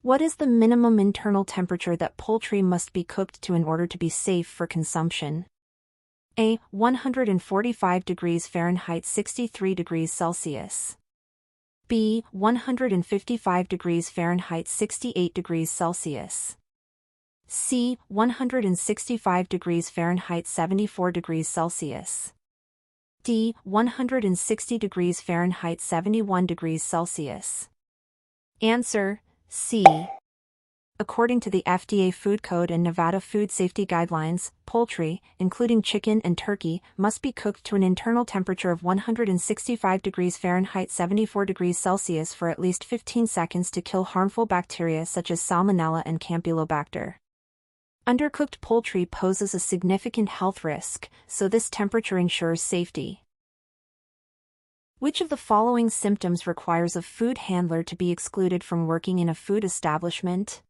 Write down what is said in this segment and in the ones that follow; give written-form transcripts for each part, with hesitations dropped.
What is the minimum internal temperature that poultry must be cooked to in order to be safe for consumption? A. 145 degrees Fahrenheit 63 degrees Celsius. B. 155 degrees Fahrenheit 68 degrees Celsius. C. 165 degrees Fahrenheit 74 degrees Celsius. D. 160 degrees Fahrenheit 71 degrees Celsius. Answer: C. According to the FDA Food Code and Nevada Food Safety Guidelines, poultry, including chicken and turkey, must be cooked to an internal temperature of 165 degrees Fahrenheit 74 degrees Celsius for at least 15 seconds to kill harmful bacteria such as Salmonella and Campylobacter. Undercooked poultry poses a significant health risk, so this temperature ensures safety. Which of the following symptoms requires a food handler to be excluded from working in a food establishment?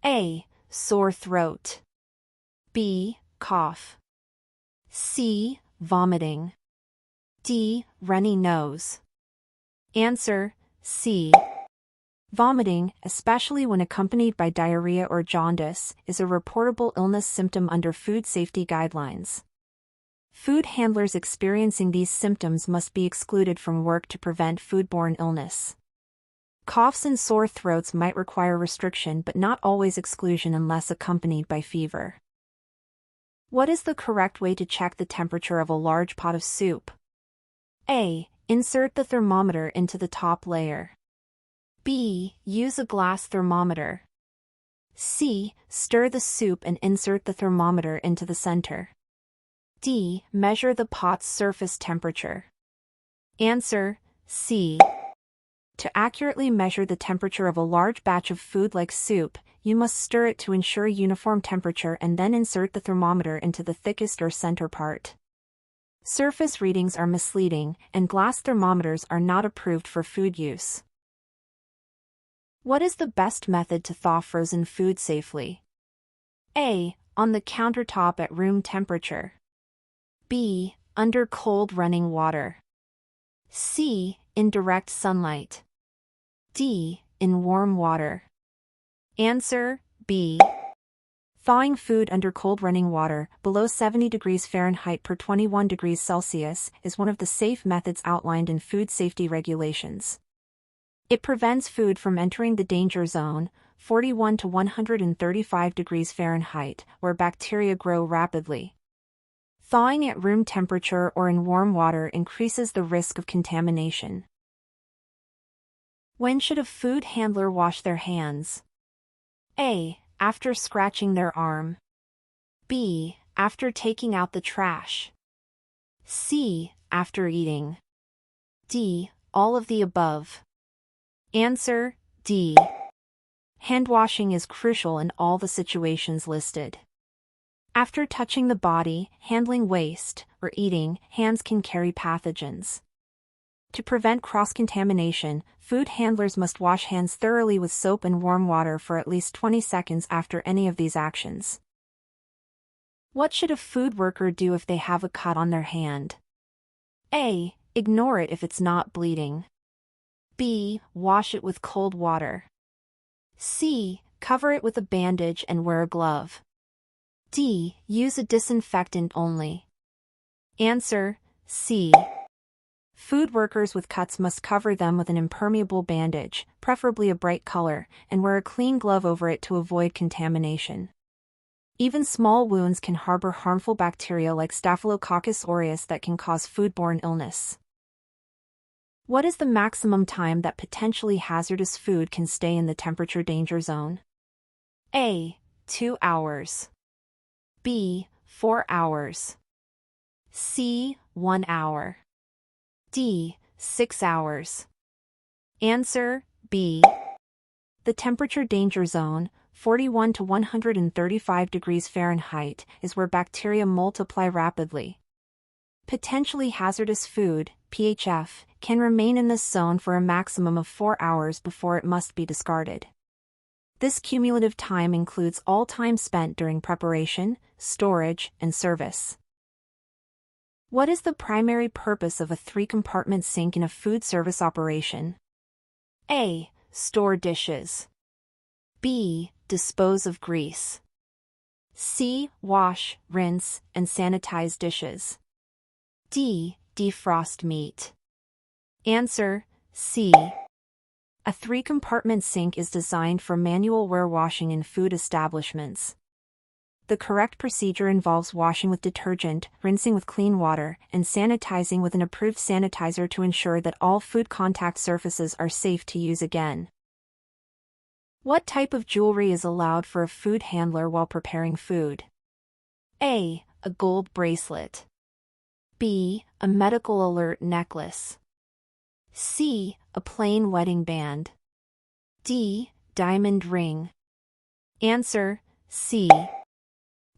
A. Sore throat. B. Cough. C. Vomiting. D. Runny nose. Answer: C. Vomiting, especially when accompanied by diarrhea or jaundice, is a reportable illness symptom under food safety guidelines. Food handlers experiencing these symptoms must be excluded from work to prevent foodborne illness. Coughs and sore throats might require restriction but not always exclusion unless accompanied by fever. What is the correct way to check the temperature of a large pot of soup? A. Insert the thermometer into the top layer. B. Use a glass thermometer. C. Stir the soup and insert the thermometer into the center. D. Measure the pot's surface temperature. Answer: C. To accurately measure the temperature of a large batch of food like soup, you must stir it to ensure uniform temperature and then insert the thermometer into the thickest or center part. Surface readings are misleading, and glass thermometers are not approved for food use. What is the best method to thaw frozen food safely? A. On the countertop at room temperature. B. Under cold running water. C. In direct sunlight. D. In warm water. Answer: B. Thawing food under cold running water, below 70 degrees Fahrenheit per 21 degrees Celsius, is one of the safe methods outlined in food safety regulations. It prevents food from entering the danger zone, 41 to 135 degrees Fahrenheit, where bacteria grow rapidly. Thawing at room temperature or in warm water increases the risk of contamination. When should a food handler wash their hands? A. After scratching their arm. B. After taking out the trash. C. After eating. D. All of the above. Answer: D. Hand washing is crucial in all the situations listed. After touching the body, handling waste, or eating, hands can carry pathogens. To prevent cross-contamination, food handlers must wash hands thoroughly with soap and warm water for at least 20 seconds after any of these actions. What should a food worker do if they have a cut on their hand? A. Ignore it if it's not bleeding. B. Wash it with cold water. C. Cover it with a bandage and wear a glove. D. Use a disinfectant only. Answer: C. Food workers with cuts must cover them with an impermeable bandage, preferably a bright color, and wear a clean glove over it to avoid contamination. Even small wounds can harbor harmful bacteria like Staphylococcus aureus that can cause foodborne illness. What is the maximum time that potentially hazardous food can stay in the temperature danger zone? A. 2 hours. B. 4 hours. C. 1 hour. D. 6 hours. Answer: B. The temperature danger zone, 41 to 135 degrees Fahrenheit, is where bacteria multiply rapidly. Potentially hazardous food, PHF, can remain in this zone for a maximum of 4 hours before it must be discarded. This cumulative time includes all time spent during preparation, storage, and service. What is the primary purpose of a 3-compartment sink in a food service operation? A. Store dishes. B. Dispose of grease. C. Wash, rinse, and sanitize dishes. D. Defrost meat. Answer: C. A 3-compartment sink is designed for manual warewashing in food establishments. The correct procedure involves washing with detergent, rinsing with clean water, and sanitizing with an approved sanitizer to ensure that all food contact surfaces are safe to use again. What type of jewelry is allowed for a food handler while preparing food? A. A gold bracelet. B. A medical alert necklace. C. A plain wedding band. D. Diamond ring. Answer: C.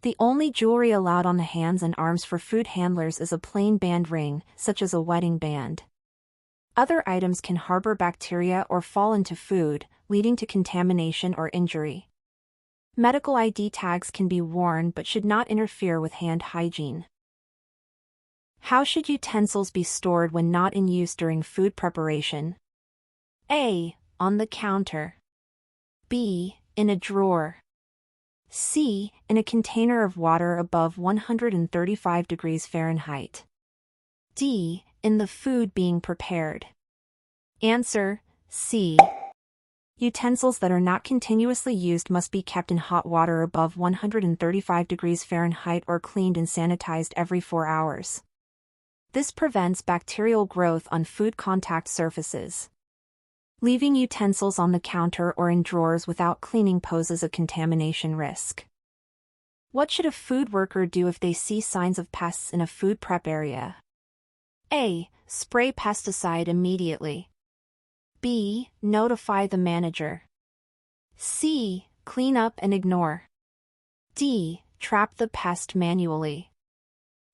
The only jewelry allowed on the hands and arms for food handlers is a plain band ring, such as a wedding band. Other items can harbor bacteria or fall into food, leading to contamination or injury. Medical ID tags can be worn but should not interfere with hand hygiene. How should utensils be stored when not in use during food preparation? A. On the counter. B. In a drawer. C. In a container of water above 135 degrees Fahrenheit. D. In the food being prepared. Answer: C. Utensils that are not continuously used must be kept in hot water above 135 degrees Fahrenheit or cleaned and sanitized every 4 hours. This prevents bacterial growth on food contact surfaces. Leaving utensils on the counter or in drawers without cleaning poses a contamination risk. What should a food worker do if they see signs of pests in a food prep area? A. Spray pesticide immediately. B. Notify the manager. C. Clean up and ignore. D. Trap the pest manually.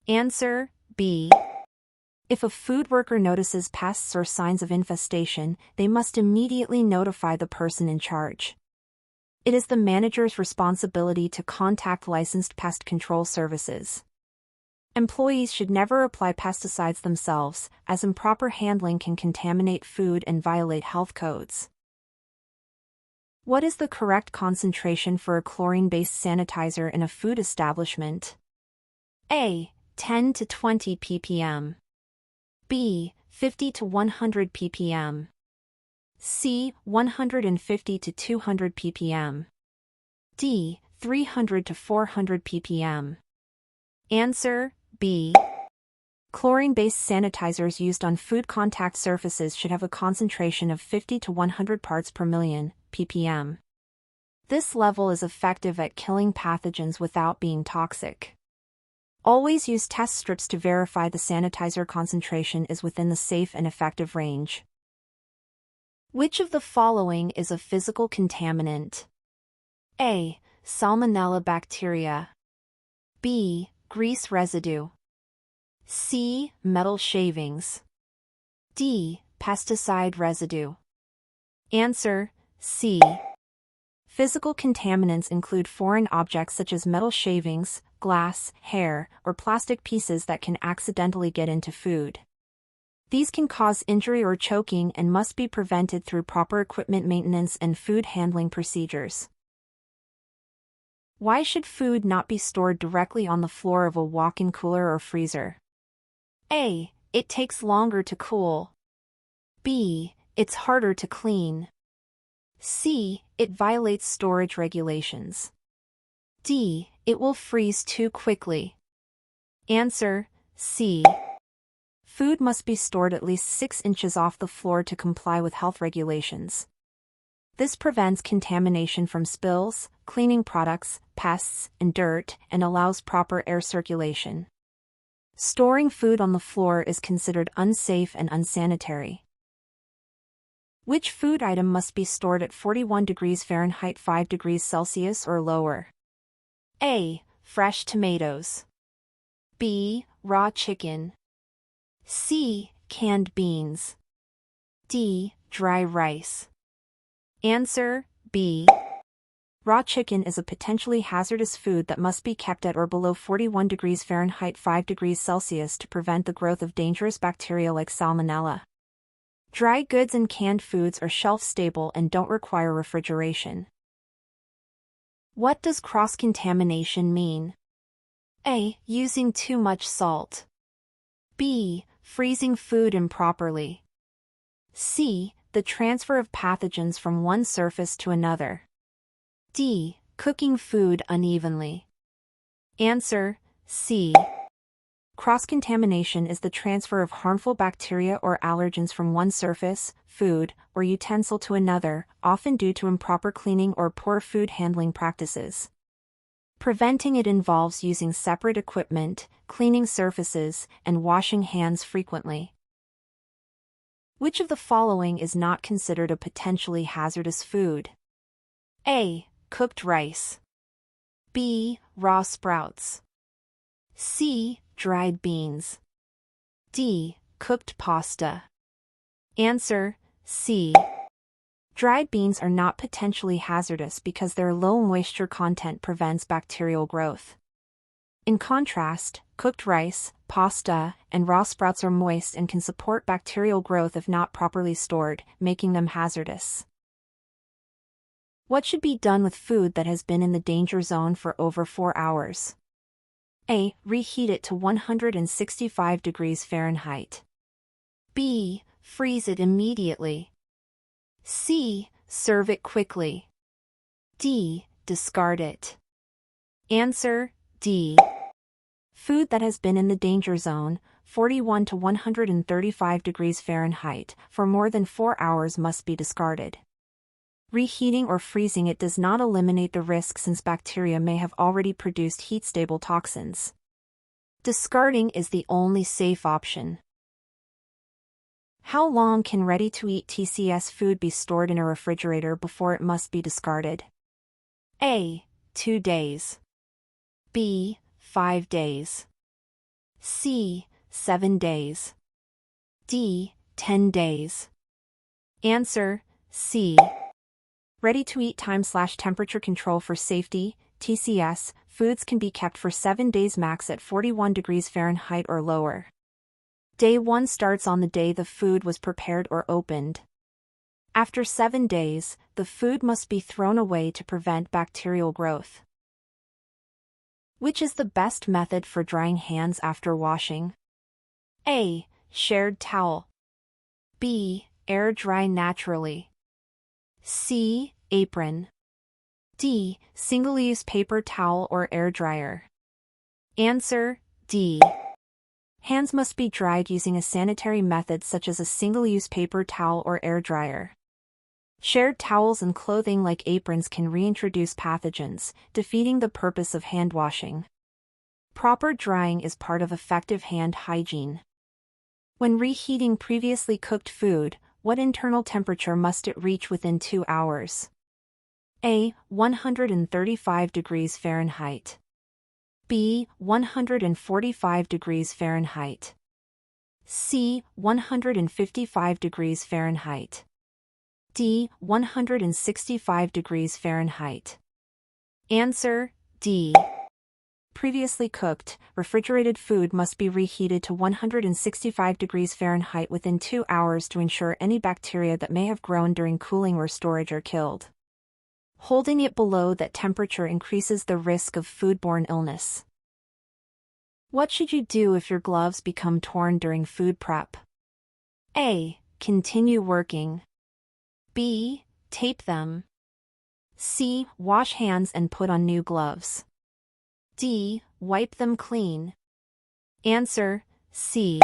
Answer: B. If a food worker notices pests or signs of infestation, they must immediately notify the person in charge. It is the manager's responsibility to contact licensed pest control services. Employees should never apply pesticides themselves, as improper handling can contaminate food and violate health codes. What is the correct concentration for a chlorine-based sanitizer in a food establishment? A. 10 to 20 ppm. B. 50 to 100 ppm. C. 150 to 200 ppm. D. 300 to 400 ppm. Answer: B. Chlorine-based sanitizers used on food contact surfaces should have a concentration of 50 to 100 parts per million, ppm. This level is effective at killing pathogens without being toxic. Always use test strips to verify the sanitizer concentration is within the safe and effective range. Which of the following is a physical contaminant? A. Salmonella bacteria. B. Grease residue. C. Metal shavings. D. Pesticide residue. Answer: C. Physical contaminants include foreign objects such as metal shavings, glass, hair, or plastic pieces that can accidentally get into food. These can cause injury or choking and must be prevented through proper equipment maintenance and food handling procedures. Why should food not be stored directly on the floor of a walk-in cooler or freezer? A. It takes longer to cool. B. It's harder to clean. C. It violates storage regulations. D. It will freeze too quickly. Answer: C. Food must be stored at least 6 inches off the floor to comply with health regulations. This prevents contamination from spills, cleaning products, pests, and dirt, and allows proper air circulation. Storing food on the floor is considered unsafe and unsanitary. Which food item must be stored at 41 degrees Fahrenheit 5 degrees Celsius or lower? A. Fresh tomatoes. B. Raw chicken. C. Canned beans. D. Dry rice. Answer: B. Raw chicken is a potentially hazardous food that must be kept at or below 41 degrees Fahrenheit 5 degrees Celsius to prevent the growth of dangerous bacteria like salmonella. Dry goods and canned foods are shelf-stable and don't require refrigeration. What does cross-contamination mean? A. Using too much salt. B. Freezing food improperly. C. The transfer of pathogens from one surface to another. D. Cooking food unevenly. Answer: C. Cross-contamination is the transfer of harmful bacteria or allergens from one surface, food, or utensil to another, often due to improper cleaning or poor food handling practices. Preventing it involves using separate equipment, cleaning surfaces, and washing hands frequently. Which of the following is not considered a potentially hazardous food? A. Cooked rice. B. Raw sprouts. C. Dried beans. D. Cooked pasta. Answer: C. Dried beans are not potentially hazardous because their low moisture content prevents bacterial growth. In contrast, cooked rice, pasta, and raw sprouts are moist and can support bacterial growth if not properly stored, making them hazardous. What should be done with food that has been in the danger zone for over 4 hours? A. Reheat it to 165 degrees Fahrenheit. B. Freeze it immediately. C. Serve it quickly. D. Discard it. Answer: D. Food that has been in the danger zone, 41 to 135 degrees Fahrenheit, for more than 4 hours must be discarded. Reheating or freezing it does not eliminate the risk since bacteria may have already produced heat-stable toxins. Discarding is the only safe option. How long can ready-to-eat TCS food be stored in a refrigerator before it must be discarded? A. 2 days. B. 5 days. C. 7 days. D. 10 days. Answer: C. Ready-to-eat time/temperature control for safety, TCS, foods can be kept for 7 days max at 41 degrees Fahrenheit or lower. Day 1 starts on the day the food was prepared or opened. After 7 days, the food must be thrown away to prevent bacterial growth. Which is the best method for drying hands after washing? A. Shared towel. B. Air dry naturally. C. Apron. D. Single-use paper towel or air dryer. Answer: D. Hands must be dried using a sanitary method such as a single-use paper towel or air dryer. Shared towels and clothing like aprons can reintroduce pathogens, defeating the purpose of hand washing. Proper drying is part of effective hand hygiene. When reheating previously cooked food, what internal temperature must it reach within 2 hours? A. 135 degrees Fahrenheit. B. 145 degrees Fahrenheit. C. 155 degrees Fahrenheit. D. 165 degrees Fahrenheit. Answer: D. Previously cooked, refrigerated food must be reheated to 165 degrees Fahrenheit within 2 hours to ensure any bacteria that may have grown during cooling or storage are killed. Holding it below that temperature increases the risk of foodborne illness. What should you do if your gloves become torn during food prep? A. Continue working. B. Tape them. C. Wash hands and put on new gloves. D. Wipe them clean. Answer: C.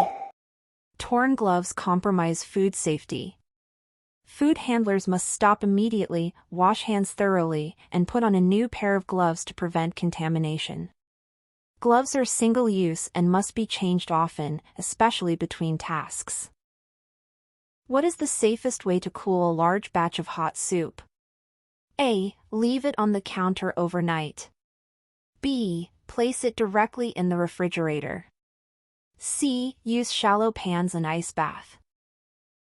Torn gloves compromise food safety. Food handlers must stop immediately, wash hands thoroughly, and put on a new pair of gloves to prevent contamination. Gloves are single-use and must be changed often, especially between tasks. What is the safest way to cool a large batch of hot soup? A. Leave it on the counter overnight. B. Place it directly in the refrigerator. C. Use shallow pans and ice bath.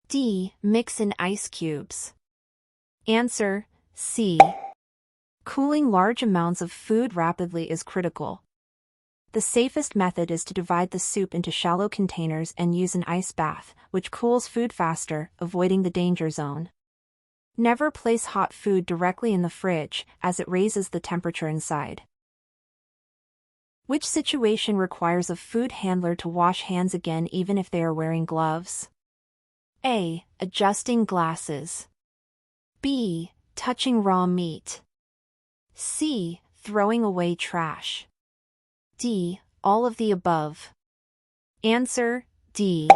D. Mix in ice cubes. Answer: C. Cooling large amounts of food rapidly is critical. The safest method is to divide the soup into shallow containers and use an ice bath, which cools food faster, avoiding the danger zone. Never place hot food directly in the fridge, as it raises the temperature inside. Which situation requires a food handler to wash hands again even if they are wearing gloves? A. Adjusting glasses. B. Touching raw meat. C. Throwing away trash. D. All of the above. Answer: D.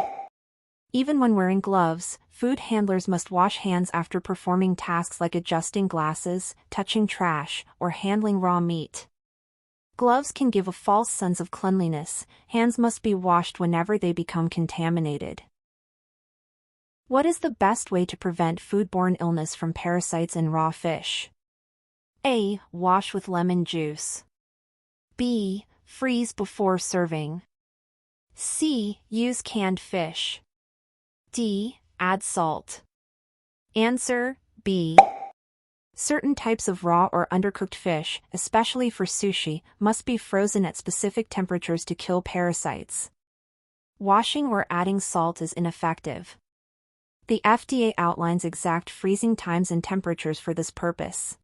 Even when wearing gloves, food handlers must wash hands after performing tasks like adjusting glasses, touching trash, or handling raw meat. Gloves can give a false sense of cleanliness. Hands must be washed whenever they become contaminated. What is the best way to prevent foodborne illness from parasites in raw fish? A. Wash with lemon juice. B. Freeze before serving. C. Use canned fish. D. Add salt. Answer: B. Certain types of raw or undercooked fish, especially for sushi, must be frozen at specific temperatures to kill parasites. Washing or adding salt is ineffective. The FDA outlines exact freezing times and temperatures for this purpose.